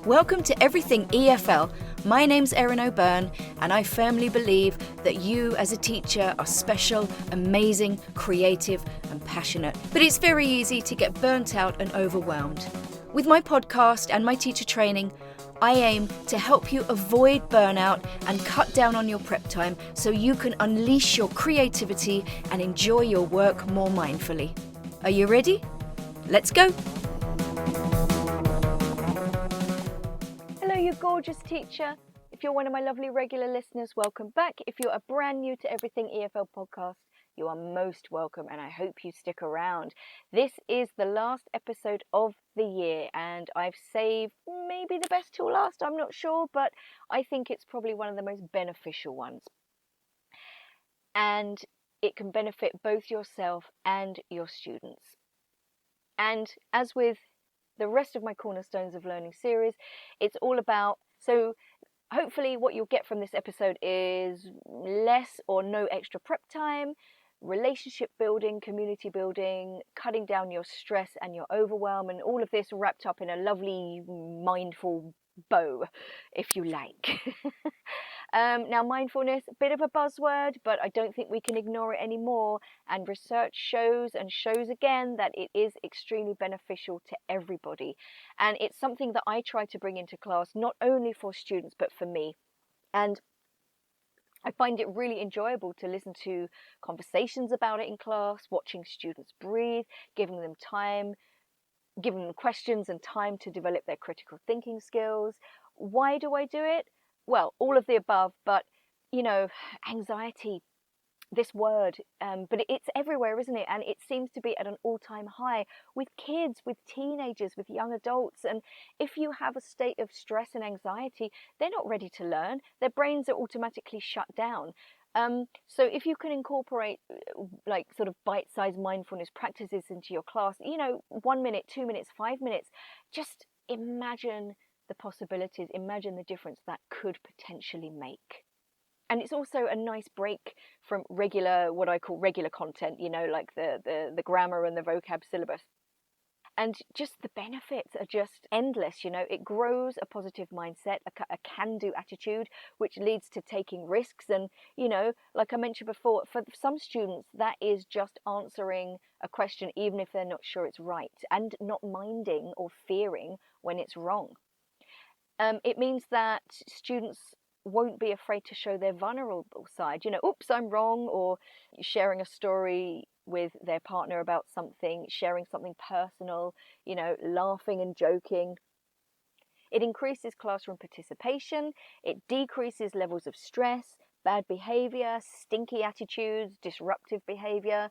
Welcome to Everything EFL. My name's Erin O'Byrne, and I firmly believe that you as a teacher are special, amazing, creative and passionate. But it's very easy to get burnt out and overwhelmed. With my podcast and my teacher training, I aim to help you avoid burnout and cut down on your prep time so you can unleash your creativity and enjoy your work more mindfully. Are you ready? Let's go! Hello, you gorgeous teacher. If you're one of my lovely regular listeners, welcome back. If you are brand new to Everything EFL podcast, you are most welcome and I hope you stick around. This is the last episode of the year and I've saved maybe the best till last, I'm not sure, but I think it's probably one of the most beneficial ones. And it can benefit both yourself and your students. And as with the rest of my Cornerstones of Learning series, it's all about, so hopefully what you'll get from this episode is less or no extra prep time, relationship building, community building, cutting down your stress and your overwhelm, and all of this wrapped up in a lovely mindful bow, if you like. Now, mindfulness, a bit of a buzzword, but I don't think we can ignore it anymore. And research shows again that it is extremely beneficial to everybody. And it's something that I try to bring into class, not only for students, but for me. And I find it really enjoyable to listen to conversations about it in class, watching students breathe, giving them time, giving them questions and time to develop their critical thinking skills. Why do I do it? Well, all of the above, but, you know, anxiety, this word, but it's everywhere, isn't it? And it seems to be at an all-time high with kids, with teenagers, with young adults. And if you have a state of stress and anxiety, they're not ready to learn. Their brains are automatically shut down. So if you can incorporate like sort of bite-sized mindfulness practices into your class, you know, 1 minute, 2 minutes, 5 minutes, just imagine the possibilities, imagine the difference that could potentially make. And it's also a nice break from regular, what I call regular content, you know, like the grammar and the vocab syllabus. And just the benefits are just endless, you know. It grows a positive mindset, a can-do attitude, which leads to taking risks. And, you know, like I mentioned before, for some students, that is just answering a question, even if they're not sure it's right, and not minding or fearing when it's wrong. It means that students won't be afraid to show their vulnerable side. You know, oops, I'm wrong, or sharing a story with their partner about something, sharing something personal, you know, laughing and joking. It increases classroom participation. It decreases levels of stress, bad behavior, stinky attitudes, disruptive behavior,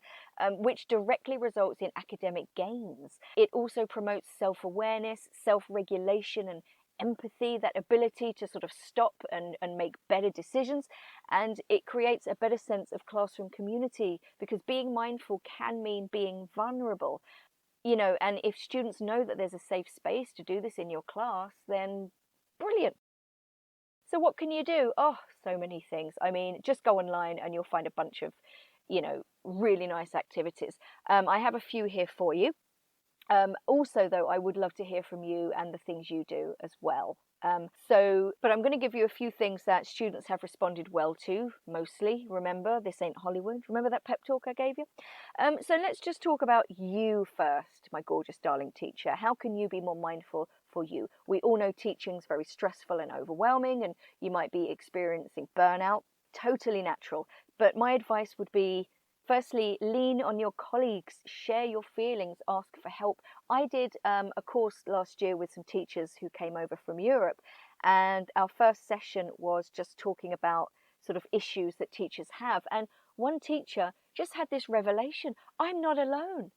which directly results in academic gains. It also promotes self-awareness, self-regulation and empathy, that ability to sort of stop and make better decisions, and it creates a better sense of classroom community, because being mindful can mean being vulnerable, you know, and if students know that there's a safe space to do this in your class, then brilliant. So what can you do? Oh, so many things. I mean, just go online and you'll find a bunch of, you know, really nice activities. I have a few here for you. Also, though, I would love to hear from you and the things you do as well. But I'm going to give you a few things that students have responded well to, mostly. Remember, this ain't Hollywood. Remember that pep talk I gave you? So let's just talk about you first, my gorgeous darling teacher. How can you be more mindful for you? We all know teaching's very stressful and overwhelming, and you might be experiencing burnout. Totally natural. But my advice would be, firstly, lean on your colleagues, share your feelings, ask for help. I did a course last year with some teachers who came over from Europe, and our first session was just talking about sort of issues that teachers have. And one teacher just had this revelation: I'm not alone.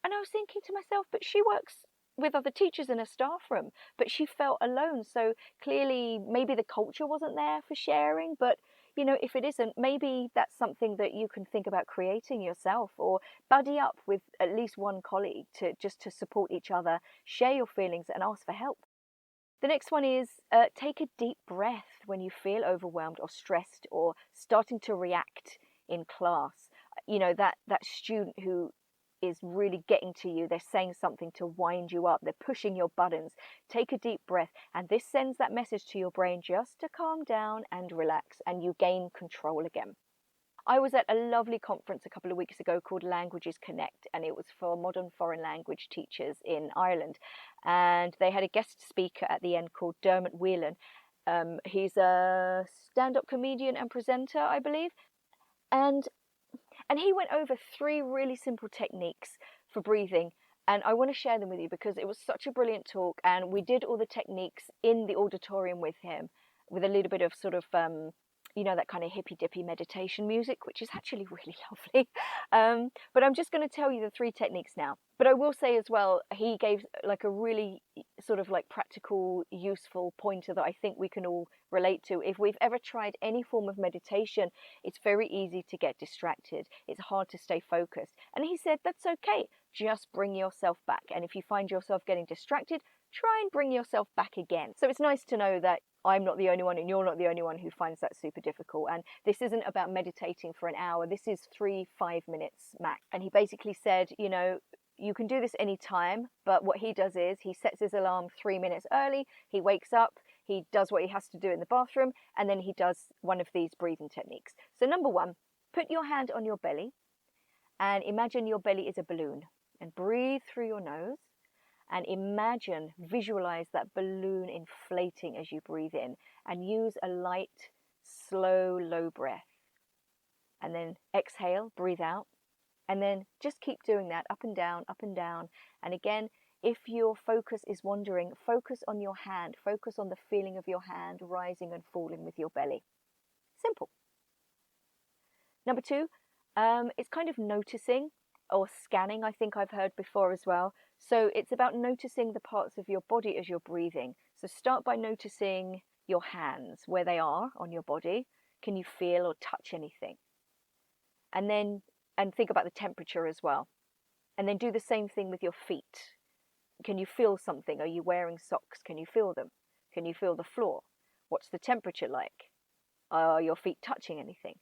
And I was thinking to myself, but she works with other teachers in a staff room, but she felt alone. So clearly, maybe the culture wasn't there for sharing, but you know, if it isn't, maybe that's something that you can think about creating yourself, or buddy up with at least one colleague to support each other, share your feelings and ask for help. The next one is take a deep breath when you feel overwhelmed or stressed or starting to react in class. You know, that student who is really getting to you, they're saying something to wind you up, they're pushing your buttons. Take a deep breath, and this sends that message to your brain just to calm down and relax, and you gain control again. I was at a lovely conference a couple of weeks ago called Languages Connect, and it was for modern foreign language teachers in Ireland. And they had a guest speaker at the end called WILLEY. He's a stand-up comedian and presenter, I believe. And he went over 3 really simple techniques for breathing. And I want to share them with you because it was such a brilliant talk. And we did all the techniques in the auditorium with him, with a little bit of sort of you know, that kind of hippy dippy meditation music, which is actually really lovely. But I'm just going to tell you the 3 techniques now. But I will say as well, he gave like a really sort of like practical, useful pointer that I think we can all relate to. If we've ever tried any form of meditation, it's very easy to get distracted. It's hard to stay focused. And he said, that's okay. Just bring yourself back. And if you find yourself getting distracted, try and bring yourself back again. So it's nice to know that I'm not the only one and you're not the only one who finds that super difficult. And this isn't about meditating for an hour. This is 3-5 minutes max. And he basically said, you know, you can do this anytime, but what he does is he sets his alarm 3 minutes early. He wakes up, he does what he has to do in the bathroom, and then he does one of these breathing techniques. So number 1, put your hand on your belly and imagine your belly is a balloon, and breathe through your nose. And imagine, visualize that balloon inflating as you breathe in, and use a light, slow, low breath. And then exhale, breathe out, and then just keep doing that up and down, up and down. And again, if your focus is wandering, focus on your hand, focus on the feeling of your hand rising and falling with your belly. Simple. Number 2, it's kind of noticing or scanning, I think I've heard before as well. So it's about noticing the parts of your body as you're breathing. So start by noticing your hands, where they are on your body. Can you feel or touch anything? And then, and think about the temperature as well. And then do the same thing with your feet. Can you feel something? Are you wearing socks? Can you feel them? Can you feel the floor? What's the temperature like? Are your feet touching anything?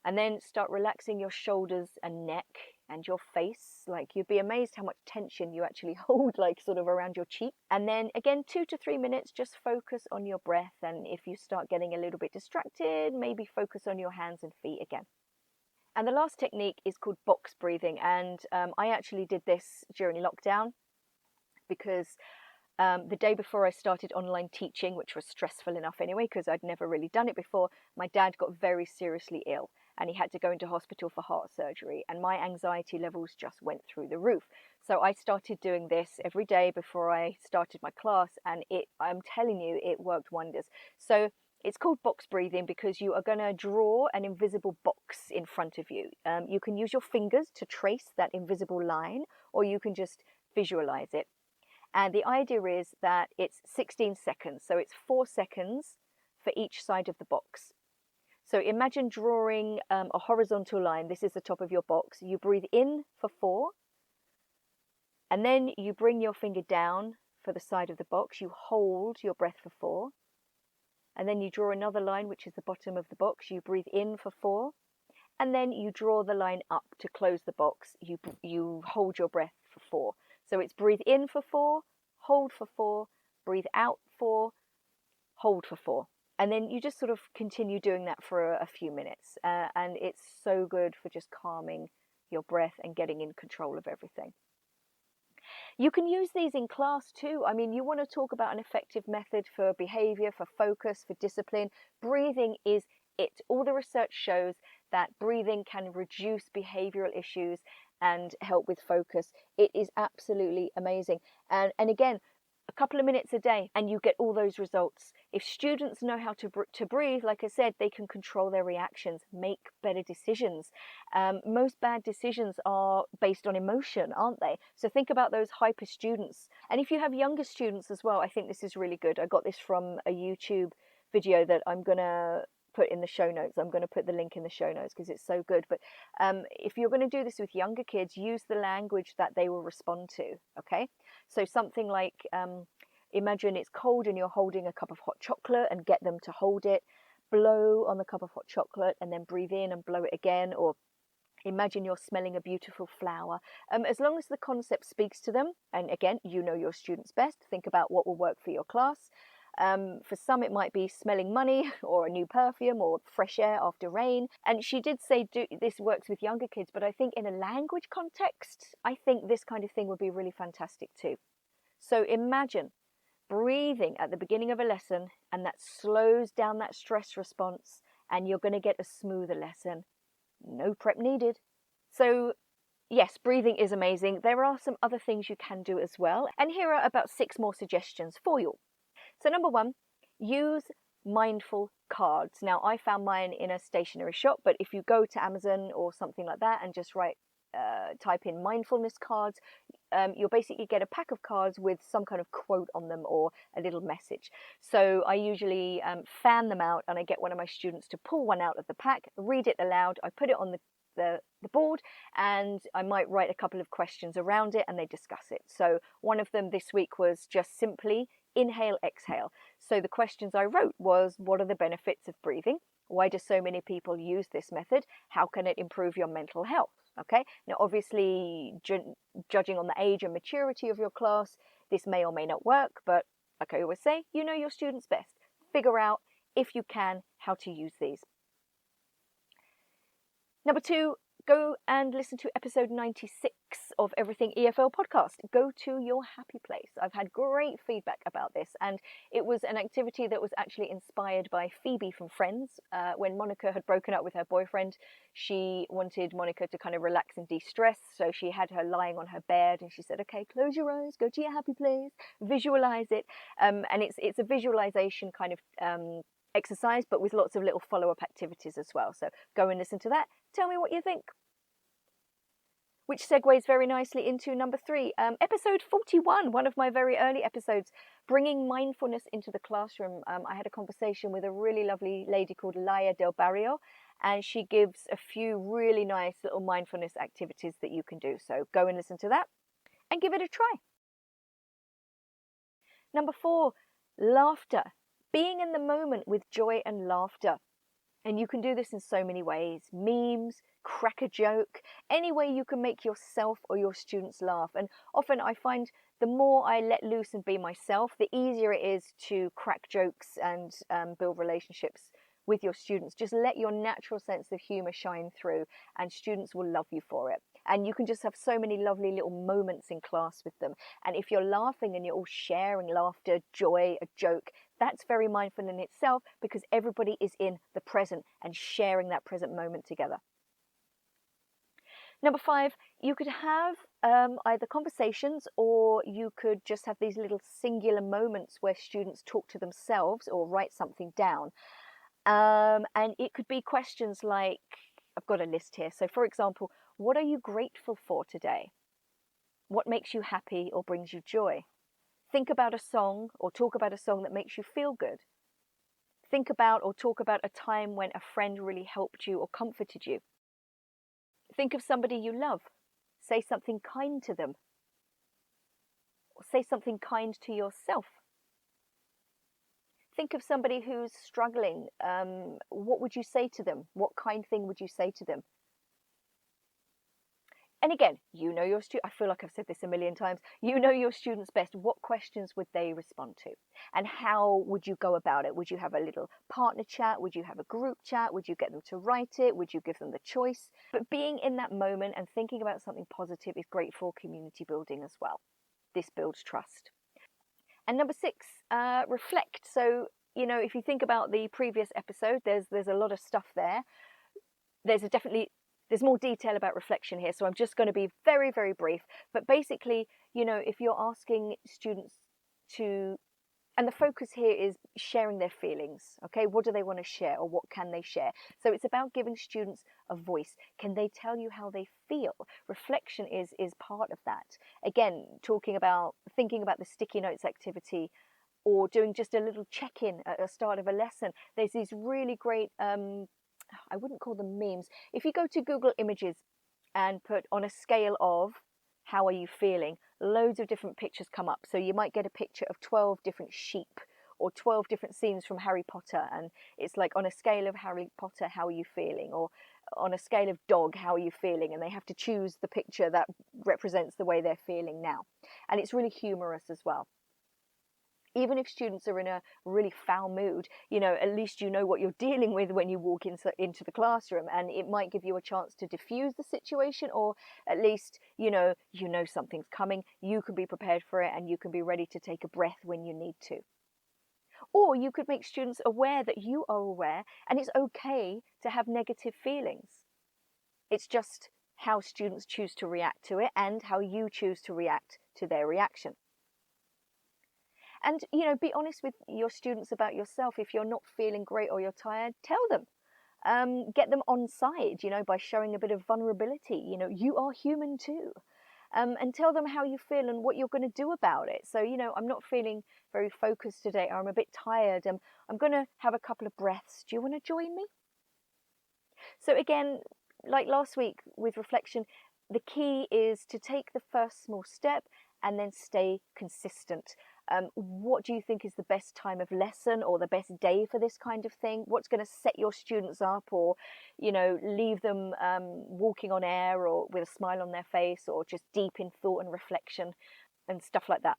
And then start relaxing your shoulders and neck and your face. Like, you'd be amazed how much tension you actually hold, like sort of around your cheek. And then again, 2 to 3 minutes, just focus on your breath. And if you start getting a little bit distracted, maybe focus on your hands and feet again. And the last technique is called box breathing. And I actually did this during lockdown because the day before I started online teaching, which was stressful enough anyway, because I'd never really done it before, my dad got very seriously ill and he had to go into hospital for heart surgery, and my anxiety levels just went through the roof. So I started doing this every day before I started my class, and I'm telling you, it worked wonders. So it's called box breathing because you are going to draw an invisible box in front of you. You can use your fingers to trace that invisible line, or you can just visualize it. And the idea is that it's 16 seconds. So it's 4 seconds for each side of the box. So imagine drawing a horizontal line. This is the top of your box. You breathe in for 4. And then you bring your finger down for the side of the box. You hold your breath for 4. And then you draw another line, which is the bottom of the box. You breathe in for 4. And then you draw the line up to close the box. You hold your breath for 4. So it's breathe in for 4, hold for 4, breathe out 4, hold for 4. And then you just sort of continue doing that for a few minutes. And it's so good for just calming your breath and getting in control of everything. You can use these in class too. I mean, you want to talk about an effective method for behavior, for focus, for discipline. Breathing is it. All the research shows that breathing can reduce behavioral issues and help with focus. It is absolutely amazing. And again, a couple of minutes a day and you get all those results. If students know how to breathe, like I said, they can control their reactions, make better decisions. Most bad decisions are based on emotion, aren't they? So think about those hyper students. And if you have younger students as well, I think this is really good. I got this from a YouTube video that I'm going to put in the show notes. I'm going to put the link in the show notes because it's so good. But if you're going to do this with younger kids, use the language that they will respond to. Okay, so something like imagine it's cold and you're holding a cup of hot chocolate, and get them to hold it. Blow on the cup of hot chocolate and then breathe in and blow it again. Or imagine you're smelling a beautiful flower. As long as the concept speaks to them, and again, you know your students best, think about what will work for your class. For some, it might be smelling money or a new perfume or fresh air after rain. And she did say this works with younger kids, but I think in a language context, I think this kind of thing would be really fantastic too. So imagine breathing at the beginning of a lesson, and that slows down that stress response, and you're going to get a smoother lesson. No prep needed. So yes, breathing is amazing. There are some other things you can do as well. And here are about 6 more suggestions for you. So number 1, use mindful cards. Now, I found mine in a stationery shop, but if you go to Amazon or something like that and just type in mindfulness cards, you'll basically get a pack of cards with some kind of quote on them or a little message. So I usually fan them out, and I get one of my students to pull one out of the pack, read it aloud. I put it on the board, and I might write a couple of questions around it, and they discuss it. So one of them this week was just simply inhale, exhale. So the questions I wrote was, what are the benefits of breathing? Why do so many people use this method? How can it improve your mental health? Okay, now obviously, judging on the age and maturity of your class, this may or may not work, but like I always say, you know your students best. Figure out, if you can, how to use these. Number 2, go and listen to episode 96 of Everything EFL podcast. Go to your happy place. I've had great feedback about this, and it was an activity that was actually inspired by Phoebe from Friends. When Monica had broken up with her boyfriend, she wanted Monica to kind of relax and de-stress, so she had her lying on her bed, and she said, okay, close your eyes, go to your happy place, visualize it, and it's a visualization kind of exercise, but with lots of little follow-up activities as well. So go and listen to that. Tell me what you think. Which segues very nicely into number 3, episode 41, one of my very early episodes, bringing mindfulness into the classroom. I had a conversation with a really lovely lady called Laia Del Barrio, and she gives a few really nice little mindfulness activities that you can do. So go and listen to that and give it a try. Number 4, laughter. Being in the moment with joy and laughter. And you can do this in so many ways. Memes, crack a joke, any way you can make yourself or your students laugh. And often I find the more I let loose and be myself, the easier it is to crack jokes and build relationships with your students. Just let your natural sense of humour shine through, and students will love you for it. And you can just have so many lovely little moments in class with them. And if you're laughing and you're all sharing laughter, joy, a joke, that's very mindful in itself, because everybody is in the present and sharing that present moment together. Number 5, you could have either conversations, or you could just have these little singular moments where students talk to themselves or write something down. And it could be questions like, I've got a list here. So for example, what are you grateful for today? What makes you happy or brings you joy? Think about a song or talk about a song that makes you feel good. Think about or talk about a time when a friend really helped you or comforted you. Think of somebody you love. Say something kind to them. Or say something kind to yourself. Think of somebody who's struggling. What would you say to them? What kind thing would you say to them? And again, you know your students. I feel like I've said this a million times. You know your students best. What questions would they respond to? And how would you go about it? Would you have a little partner chat? Would you have a group chat? Would you get them to write it? Would you give them the choice? But being in that moment and thinking about something positive is great for community building as well. This builds trust. And number 6, reflect. So, you know, if you think about the previous episode, there's a lot of stuff there. There's more detail about reflection here, so I'm just going to be very, very brief. But basically, you know, if you're asking students to, and the focus here is sharing their feelings, okay? What do they want to share, or what can they share? So it's about giving students a voice. Can they tell you how they feel? Reflection is part of that. Again, thinking about the sticky notes activity, or doing just a little check-in at the start of a lesson. There's these really great, I wouldn't call them memes. If you go to Google Images and put on a scale of how are you feeling, loads of different pictures come up. So you might get a picture of 12 different sheep or 12 different scenes from Harry Potter, and it's like, on a scale of Harry Potter, how are you feeling? Or on a scale of dog, how are you feeling? And they have to choose the picture that represents the way they're feeling now. And it's really humorous as well. Even if students are in a really foul mood, at least you know what you're dealing with when you walk into the classroom, and it might give you a chance to diffuse the situation, or at least, you know something's coming. You can be prepared for it, and you can be ready to take a breath when you need to. Or you could make students aware that you are aware, and it's okay to have negative feelings. It's just how students choose to react to it, and how you choose to react to their reaction. And, be honest with your students about yourself. If you're not feeling great or you're tired, tell them. Get them on side, by showing a bit of vulnerability. You are human too. And tell them how you feel and what you're going to do about it. So, I'm not feeling very focused today, or I'm a bit tired. I'm going to have a couple of breaths. Do you want to join me? So again, like last week with reflection, the key is to take the first small step and then stay consistent. What do you think is the best time of lesson, or the best day for this kind of thing? What's going to set your students up, or leave them walking on air, or with a smile on their face, or just deep in thought and reflection and stuff like that?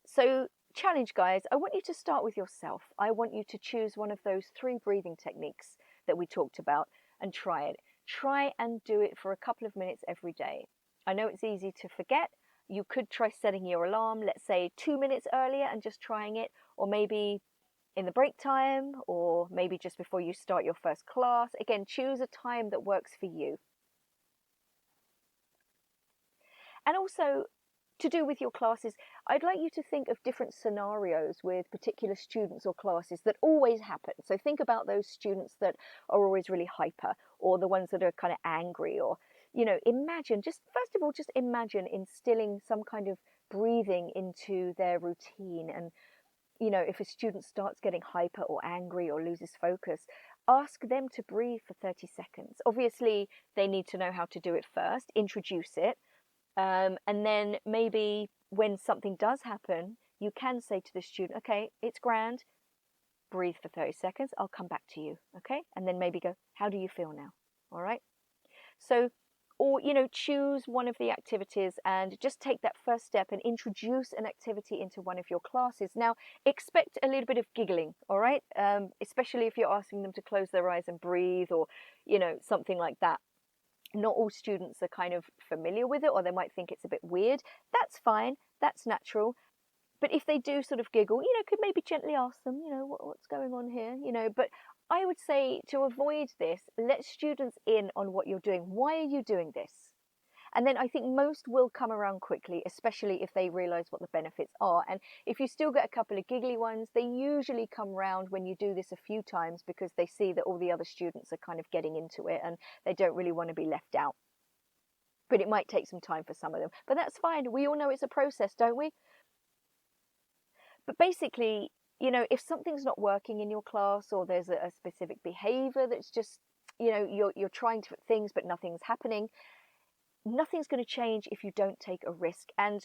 So challenge, guys. I want you to start with yourself. I want you to choose one of those 3 breathing techniques that we talked about and try it. Try and do it for a couple of minutes every day. I know it's easy to forget. You could try setting your alarm, let's say 2 minutes earlier, and just trying it, or maybe in the break time, or maybe just before you start your first class. Again, choose a time that works for you. And also, to do with your classes, I'd like you to think of different scenarios with particular students or classes that always happen. So think about those students that are always really hyper, or the ones that are kind of angry, or imagine, first of all, imagine instilling some kind of breathing into their routine. And, if a student starts getting hyper or angry or loses focus, ask them to breathe for 30 seconds. Obviously, they need to know how to do it first, introduce it. And then maybe when something does happen, you can say to the student, okay, it's grand, breathe for 30 seconds, I'll come back to you, okay? And then maybe go, how do you feel now? All right? So, or, choose one of the activities and just take that first step and introduce an activity into one of your classes. Now, expect a little bit of giggling, all right? Especially if you're asking them to close their eyes and breathe, or, something like that. Not all students are kind of familiar with it, or they might think it's a bit weird. That's fine. That's natural. But if they do sort of giggle, could maybe gently ask them, what's going on here, But I would say, to avoid this, let students in on what you're doing. Why are you doing this? And then I think most will come around quickly, especially if they realise what the benefits are. And if you still get a couple of giggly ones, they usually come round when you do this a few times, because they see that all the other students are kind of getting into it and they don't really want to be left out. But it might take some time for some of them. But that's fine. We all know it's a process, don't we? But basically, if something's not working in your class, or there's a specific behaviour that's just, you're trying different things but nothing's happening, nothing's going to change if you don't take a risk. And,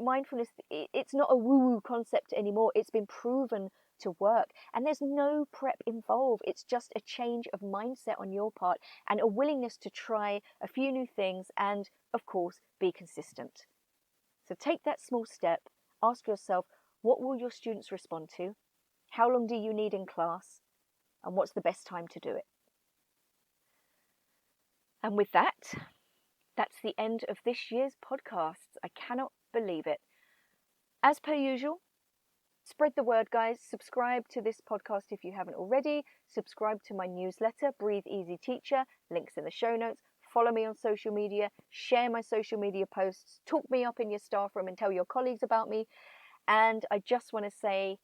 mindfulness, it's not a woo-woo concept anymore. It's been proven to work, and there's no prep involved. It's just a change of mindset on your part, and a willingness to try a few new things, and of course, be consistent. So take that small step. Ask yourself, what will your students respond to? How long do you need in class? And what's the best time to do it? And with that, that's the end of this year's podcasts. I cannot believe it. As per usual, spread the word, guys. Subscribe to this podcast if you haven't already. Subscribe to my newsletter, Breathe Easy Teacher. Links in the show notes. Follow me on social media. Share my social media posts. Talk me up in your staff room and tell your colleagues about me. And I just want to say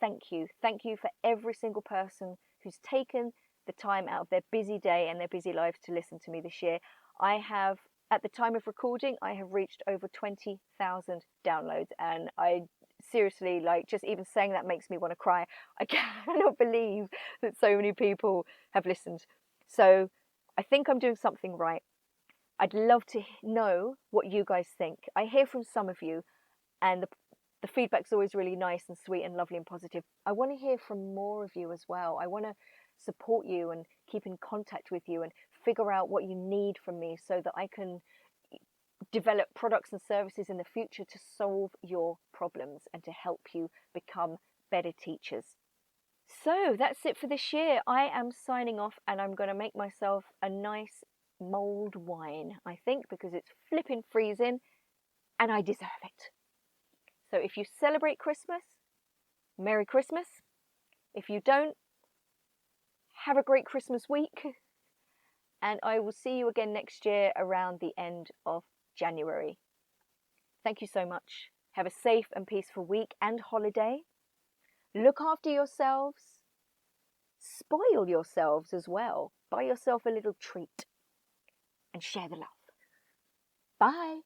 thank you. Thank you for every single person who's taken the time out of their busy day and their busy lives to listen to me this year. I have, at the time of recording, I have reached over 20,000 downloads, and I seriously, just even saying that makes me want to cry. I cannot believe that so many people have listened. So I think I'm doing something right. I'd love to know what you guys think. I hear from some of you, and the feedback's always really nice and sweet and lovely and positive. I want to hear from more of you as well. I want to support you and keep in contact with you and figure out what you need from me so that I can develop products and services in the future to solve your problems and to help you become better teachers. So that's it for this year. I am signing off, and I'm going to make myself a nice mulled wine, I think, because it's flipping freezing and I deserve it. So if you celebrate Christmas, Merry Christmas. If you don't, have a great Christmas week. And I will see you again next year around the end of January. Thank you so much. Have a safe and peaceful week and holiday. Look after yourselves. Spoil yourselves as well. Buy yourself a little treat. And share the love. Bye.